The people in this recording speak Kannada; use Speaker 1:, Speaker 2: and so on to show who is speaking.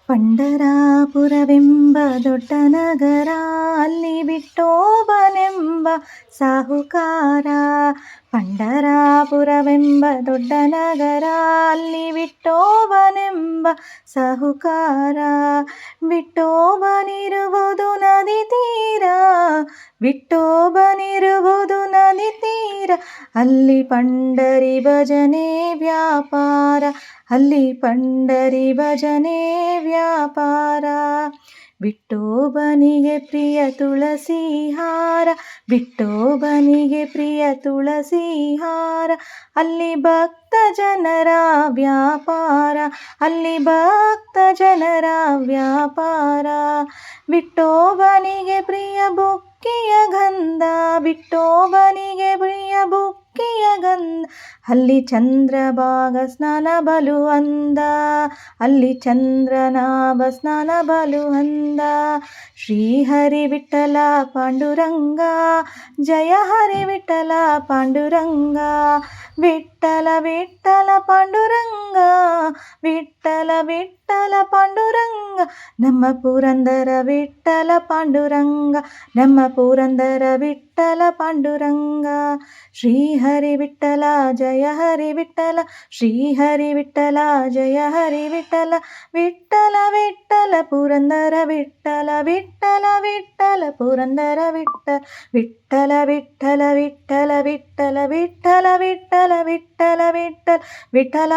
Speaker 1: ಪಂಡರಾಪುರವೆಂಬ ದೊಡ್ಡ ನಗರ, ಅಲ್ಲಿ ವಿಠೋಬನೆಂಬ ಸಾಹುಕಾರ. ಪಂಡರಾಪುರವೆಂಬ ದೊಡ್ಡ ನಗರ, ಅಲ್ಲಿ ವಿಠೋಬನೆಂಬ ಸಾಹುಕಾರ. ವಿಠೋಬನಿರುವುದು ನದಿ ತೀರ, ವಿಠೋಬನಿರುವುದು ನದಿ ತೀರ, ಅಲ್ಲಿ ಪಂಡರಿ ಭಜನೆ ವ್ಯಾಪಾರ, ಅಲ್ಲಿ ಪಂಡರಿ ಭಜನೆ ವ್ಯಾಪಾರ. ವಿಠೋಬನಿಗೆ ಪ್ರಿಯ ತುಳಸಿ ಹಾರ, ವಿಠೋಬನಿಗೆ ಪ್ರಿಯ ತುಳಸಿ ಹಾರ, ಅಲ್ಲಿ ಭಕ್ತ ಜನರ ವ್ಯಾಪಾರ, ಅಲ್ಲಿ ಭಕ್ತ ಜನರ ವ್ಯಾಪಾರ. ವಿಠೋಬನಿಗೆ ಪ್ರಿಯ ಬುಕ್ಕಿಯ ಗಂಧ, ವಿಠೋಬನಿಗೆ ಪ್ರಿಯ ಬುಕ್ಕಿಯ ಗಂಧ, ಅಲ್ಲಿ ಚಂದ್ರಭಾಗ ಸ್ನಾನ ಬಲು ಅಂದ, ಅಲ್ಲಿ ಚಂದ್ರನಾಭ ಸ್ನಾನ ಬಲು ಅಂದ. ಶ್ರೀಹರಿ ವಿಠಲ ಪಾಂಡುರಂಗ, ಜಯ ಹರಿ ವಿಠಲ ಪಾಂಡುರಂಗ. ವಿಠಲ ವಿಠಲ ಪಾಂಡುರಂಗ, ವಿಠಲ ವಿಠಲ ಪಾಂಡುರಂಗ, ನಮ್ಮ ಪುರಂದರ ವಿಠಲ ಪಾಂಡುರಂಗ, ನಮ್ಮ ಪುರಂದರ ವಿಠಲ ಪಾಂಡುರಂಗ. ಶ್ರೀಹರಿ ವಿಠಲ ಜಯ ಹರಿ ವಿಠಲ, ಶ್ರೀಹರಿ ವಿಠಲ ಜಯ ಹರಿ ವಿಠಲ. ವಿಠಲ ವಿಠಲ ಪುರಂದರ ವಿಠಲ, ವಿಠಲ ವಿಠಲ ಪುರಂದರ ವಿಠಲ. ವಿಠಲ ವಿಠಲ ವಿಠಲ ವಿಠಲ ವಿಠಲ ವಿಠಲ ವಿಠಲ ವಿಠಲ ವಿಠಲ.